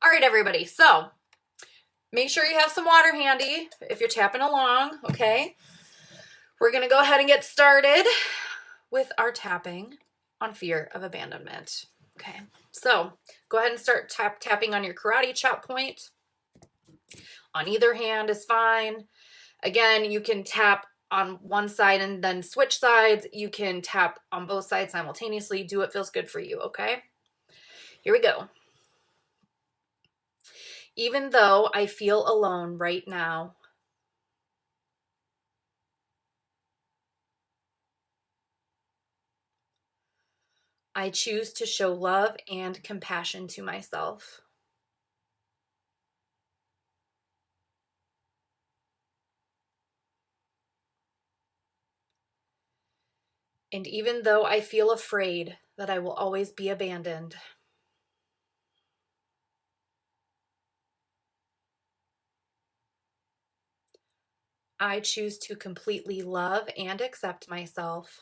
All right, everybody. So make sure you have some water handy if you're tapping along, okay? We're going to go ahead and get started with our tapping on fear of abandonment. Okay, so go ahead and start tapping on your karate chop point. On either hand is fine. Again, you can tap on one side and then switch sides. You can tap on both sides simultaneously. Do what feels good for you, okay? Here we go. Even though I feel alone right now, I choose to show love and compassion to myself. And even though I feel afraid that I will always be abandoned, I choose to completely love and accept myself.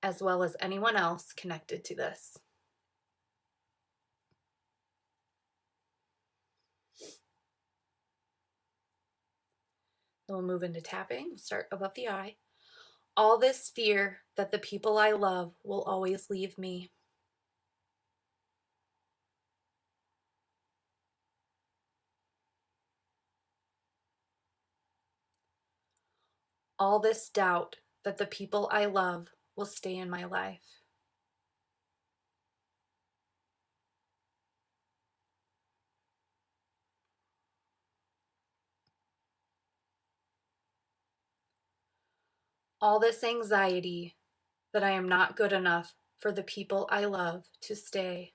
As well as anyone else connected to this. Then we'll move into tapping. We'll start above the eye. All this fear that the people I love will always leave me. All this doubt that the people I love will stay in my life. All this anxiety that I am not good enough for the people I love to stay.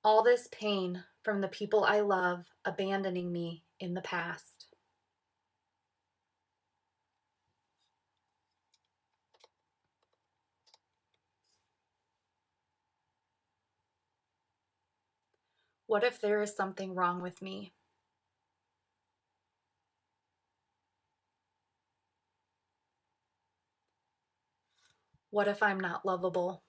All this pain from the people I love abandoning me in the past. What if there is something wrong with me? What if I'm not lovable?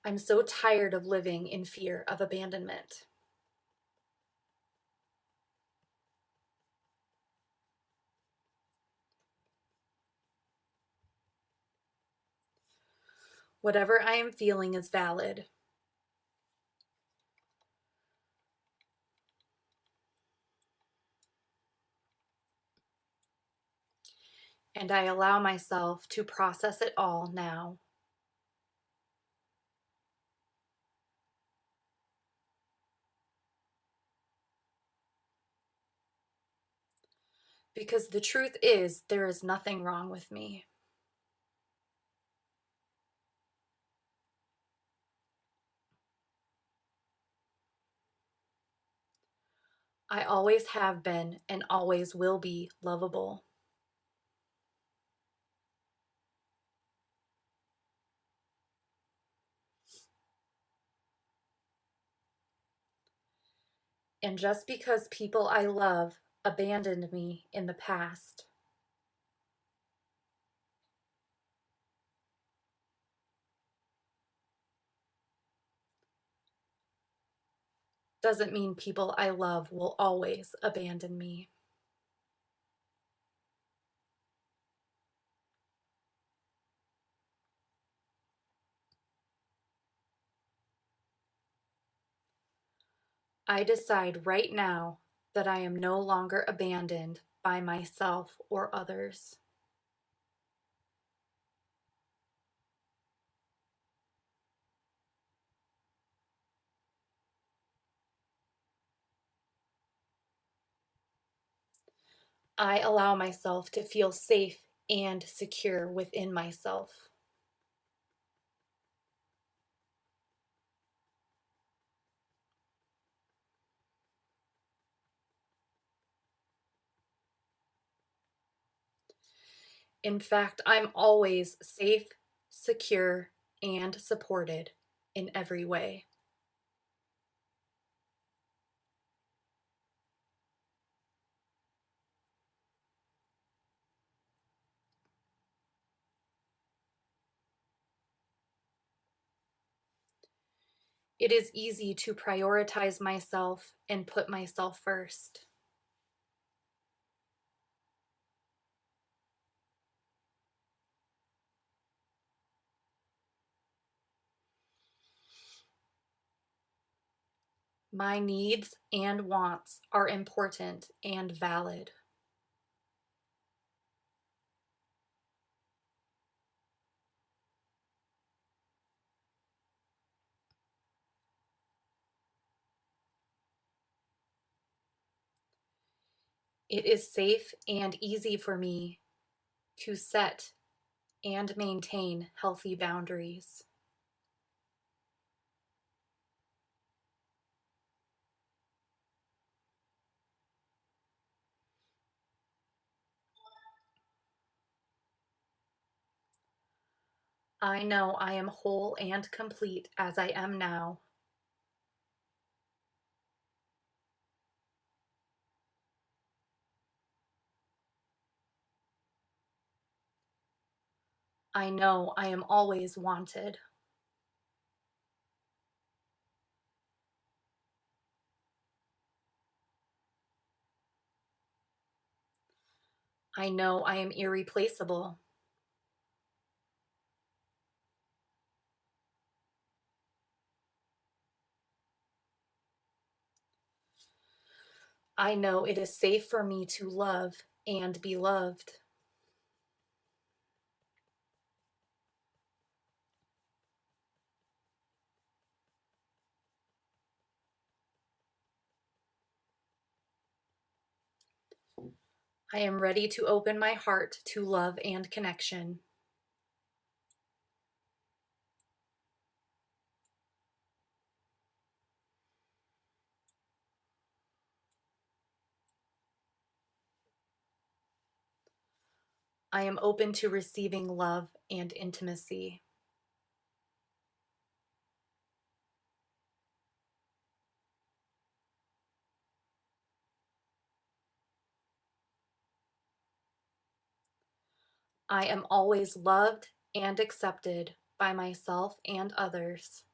I'm so tired of living in fear of abandonment. Whatever I am feeling is valid. And I allow myself to process it all now. Because the truth is, there is nothing wrong with me. I always have been and always will be lovable. And just because people I love abandoned me in the past doesn't mean people I love will always abandon me. I decide right now that I am no longer abandoned by myself or others. I allow myself to feel safe and secure within myself. In fact, I'm always safe, secure, and supported in every way. It is easy to prioritize myself and put myself first. My needs and wants are important and valid. It is safe and easy for me to set and maintain healthy boundaries. I know I am whole and complete as I am now. I know I am always wanted. I know I am irreplaceable. I know it is safe for me to love and be loved. I am ready to open my heart to love and connection. I am open to receiving love and intimacy. I am always loved and accepted by myself and others.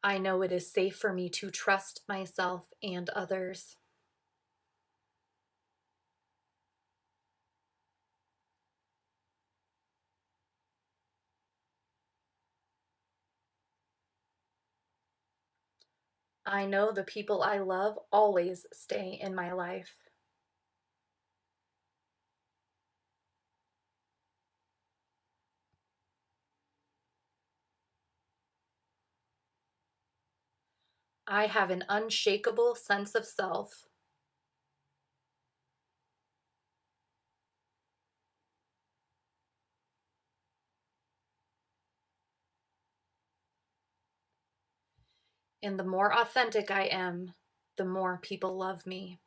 I know it is safe for me to trust myself and others. I know the people I love always stay in my life. I have an unshakable sense of self. And the more authentic I am, the more people love me.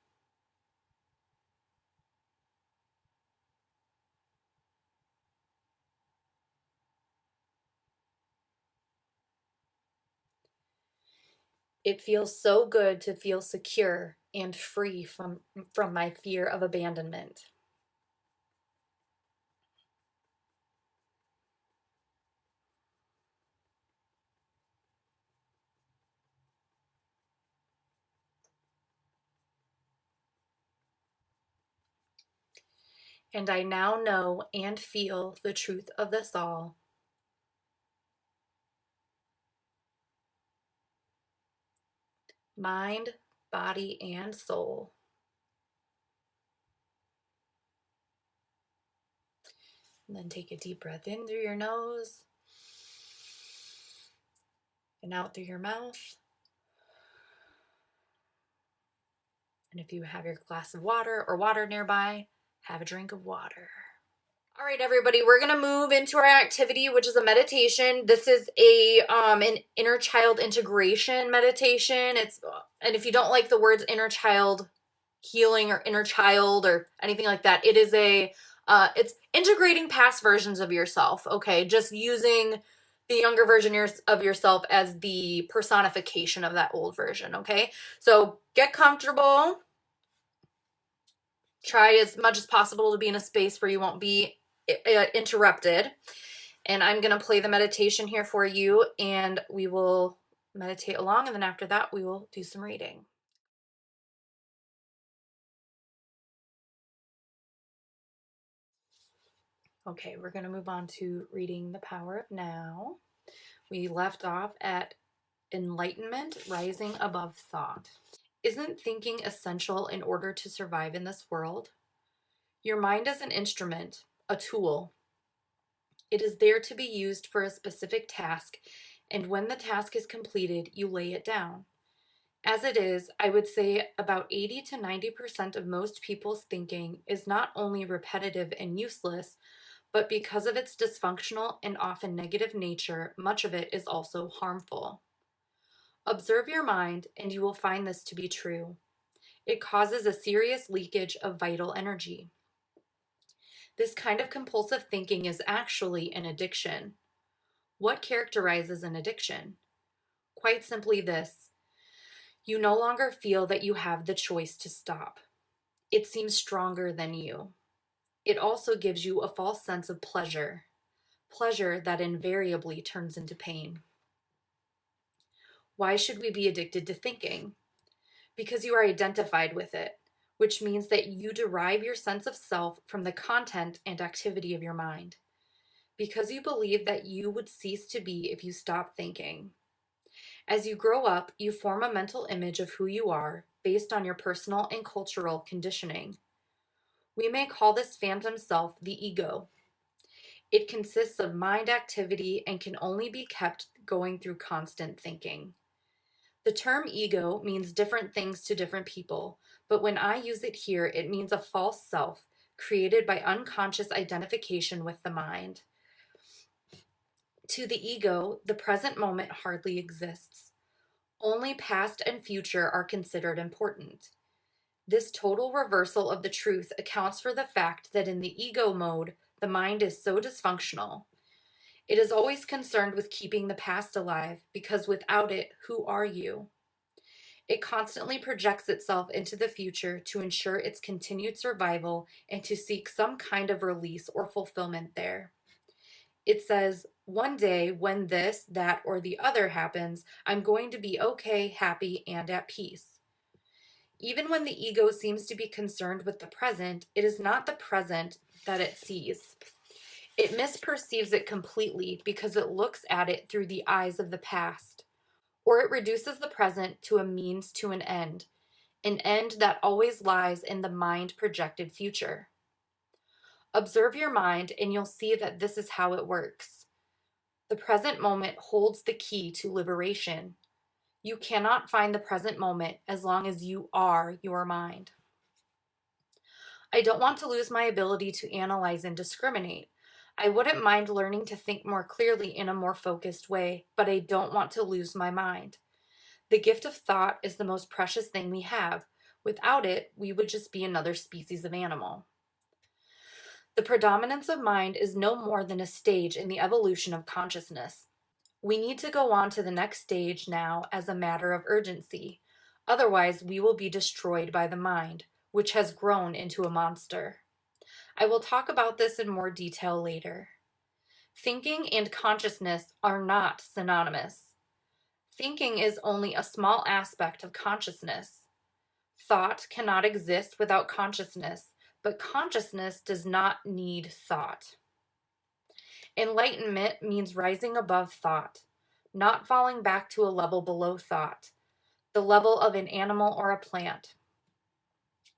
It feels so good to feel secure and free from my fear of abandonment. And I now know and feel the truth of this all. Mind, body, and soul. And then take a deep breath in through your nose and out through your mouth. And if you have your glass of water or water nearby, have a drink of water. All right, everybody, we're going to move into our activity, which is a meditation. This is a an inner child integration meditation. And if you don't like the words inner child healing or inner child or anything like that, it is it's integrating past versions of yourself, okay? Just using the younger version of yourself as the personification of that old version, okay? So get comfortable. Try as much as possible to be in a space where you won't be interrupted. And I'm going to play the meditation here for you, and we will meditate along, and then after that we will do some reading. Okay, we're going to move on to reading The Power of Now. We left off at enlightenment, rising above thought. Isn't thinking essential in order to survive in this world? Your mind is an instrument, a tool. It is there to be used for a specific task, and when the task is completed, you lay it down. As it is, I would say about 80 to 90% of most people's thinking is not only repetitive and useless, but because of its dysfunctional and often negative nature, much of it is also harmful. Observe your mind, and you will find this to be true. It causes a serious leakage of vital energy. This kind of compulsive thinking is actually an addiction. What characterizes an addiction? Quite simply this: you no longer feel that you have the choice to stop. It seems stronger than you. It also gives you a false sense of pleasure, pleasure that invariably turns into pain. Why should we be addicted to thinking? Because you are identified with it, which means that you derive your sense of self from the content and activity of your mind. Because you believe that you would cease to be if you stopped thinking. As you grow up, you form a mental image of who you are based on your personal and cultural conditioning. We may call this phantom self the ego. It consists of mind activity and can only be kept going through constant thinking. The term ego means different things to different people, but when I use it here, it means a false self created by unconscious identification with the mind. To the ego, the present moment hardly exists. Only past and future are considered important. This total reversal of the truth accounts for the fact that in the ego mode, the mind is so dysfunctional. It is always concerned with keeping the past alive, because without it, who are you? It constantly projects itself into the future to ensure its continued survival and to seek some kind of release or fulfillment there. It says, one day when this, that, or the other happens, I'm going to be okay, happy, and at peace. Even when the ego seems to be concerned with the present, it is not the present that it sees. It misperceives it completely because it looks at it through the eyes of the past, or it reduces the present to a means to an end that always lies in the mind projected future. Observe your mind and you'll see that this is how it works. The present moment holds the key to liberation. You cannot find the present moment as long as you are your mind. I don't want to lose my ability to analyze and discriminate. I wouldn't mind learning to think more clearly in a more focused way, but I don't want to lose my mind. The gift of thought is the most precious thing we have. Without it, we would just be another species of animal. The predominance of mind is no more than a stage in the evolution of consciousness. We need to go on to the next stage now as a matter of urgency. Otherwise, we will be destroyed by the mind, which has grown into a monster. I will talk about this in more detail later. Thinking and consciousness are not synonymous. Thinking is only a small aspect of consciousness. Thought cannot exist without consciousness, but consciousness does not need thought. Enlightenment means rising above thought, not falling back to a level below thought, the level of an animal or a plant.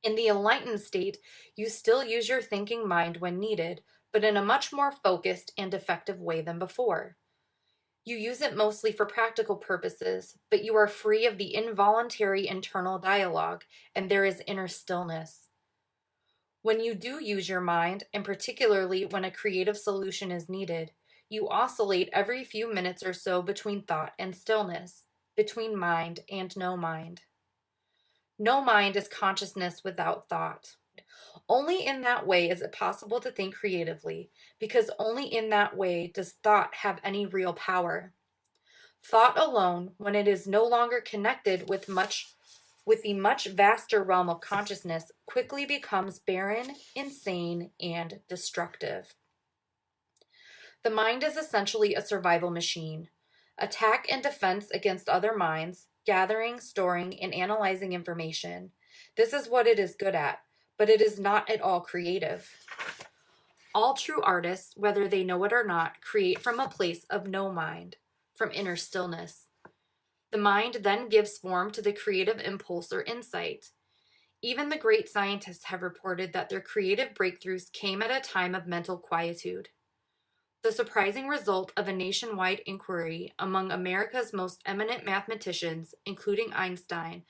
In the enlightened state, you still use your thinking mind when needed, but in a much more focused and effective way than before. You use it mostly for practical purposes, but you are free of the involuntary internal dialogue, and there is inner stillness. When you do use your mind, and particularly when a creative solution is needed, you oscillate every few minutes or so between thought and stillness, between mind and no mind. No mind is consciousness without thought. Only in that way is it possible to think creatively, because only in that way does thought have any real power. Thought alone, when it is no longer connected with the much vaster realm of consciousness, quickly becomes barren, insane, and destructive. The mind is essentially a survival machine. Attack and defense against other minds, gathering, storing, and analyzing information. This is what it is good at, but it is not at all creative. All true artists, whether they know it or not, create from a place of no mind, from inner stillness. The mind then gives form to the creative impulse or insight. Even the great scientists have reported that their creative breakthroughs came at a time of mental quietude. The surprising result of a nationwide inquiry among America's most eminent mathematicians, including Einstein,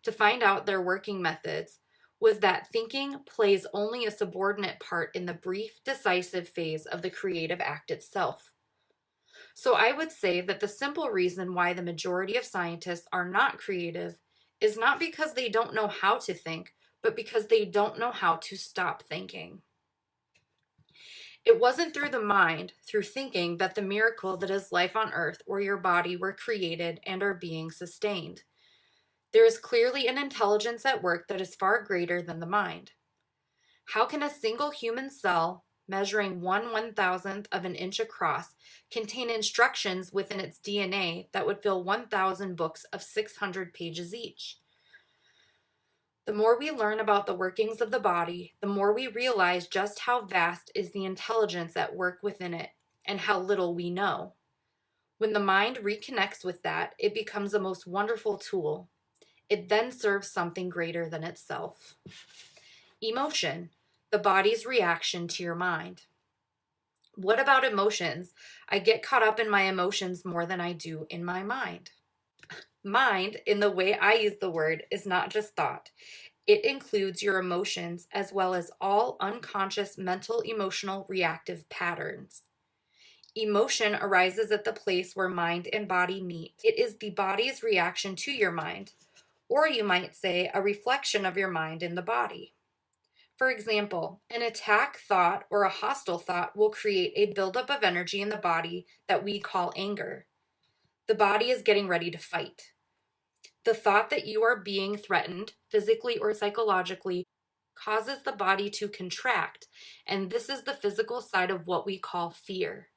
to find out their working methods, was that thinking plays only a subordinate part in the brief, decisive phase of the creative act itself. So I would say that the simple reason why the majority of scientists are not creative is not because they don't know how to think, but because they don't know how to stop thinking. It wasn't through the mind, through thinking, that the miracle that is life on earth or your body were created and are being sustained. There is clearly an intelligence at work that is far greater than the mind. How can a single human cell, measuring 1/1000th of an inch across, contain instructions within its DNA that would fill 1,000 books of 600 pages each? The more we learn about the workings of the body, the more we realize just how vast is the intelligence at work within it, and how little we know. When the mind reconnects with that, it becomes a most wonderful tool. It then serves something greater than itself. Emotion, the body's reaction to your mind. What about emotions? I get caught up in my emotions more than I do in my mind. Mind, in the way I use the word, is not just thought. It includes your emotions as well as all unconscious mental, emotional, reactive patterns. Emotion arises at the place where mind and body meet. It is the body's reaction to your mind, or you might say a reflection of your mind in the body. For example, an attack thought or a hostile thought will create a buildup of energy in the body that we call anger. The body is getting ready to fight. The thought that you are being threatened, physically or psychologically, causes the body to contract, and this is the physical side of what we call fear.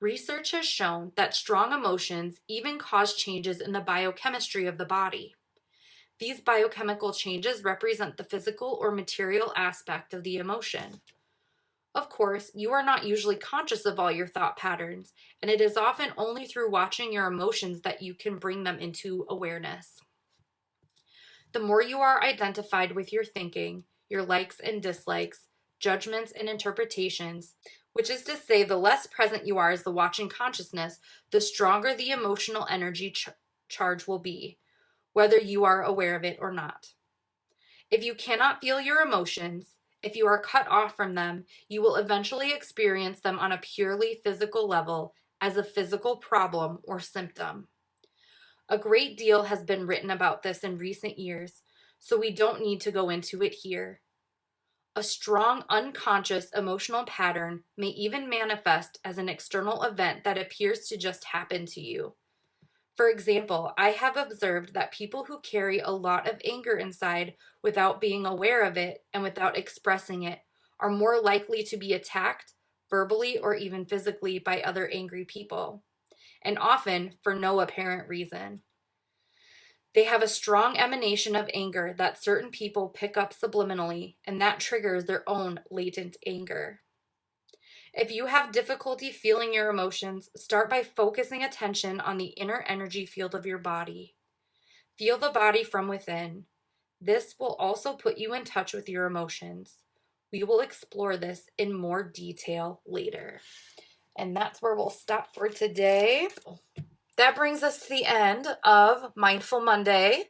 Research has shown that strong emotions even cause changes in the biochemistry of the body. These biochemical changes represent the physical or material aspect of the emotion. Of course, you are not usually conscious of all your thought patterns, and it is often only through watching your emotions that you can bring them into awareness. The more you are identified with your thinking, your likes and dislikes, judgments and interpretations, which is to say, the less present you are as the watching consciousness, the stronger the emotional energy charge will be, whether you are aware of it or not. If you cannot feel your emotions, if you are cut off from them, you will eventually experience them on a purely physical level as a physical problem or symptom. A great deal has been written about this in recent years, so we don't need to go into it here. A strong unconscious emotional pattern may even manifest as an external event that appears to just happen to you. For example, I have observed that people who carry a lot of anger inside without being aware of it and without expressing it are more likely to be attacked verbally or even physically by other angry people, and often for no apparent reason. They have a strong emanation of anger that certain people pick up subliminally, and that triggers their own latent anger. If you have difficulty feeling your emotions, start by focusing attention on the inner energy field of your body. Feel the body from within. This will also put you in touch with your emotions. We will explore this in more detail later. And that's where we'll stop for today. That brings us to the end of Mindful Monday.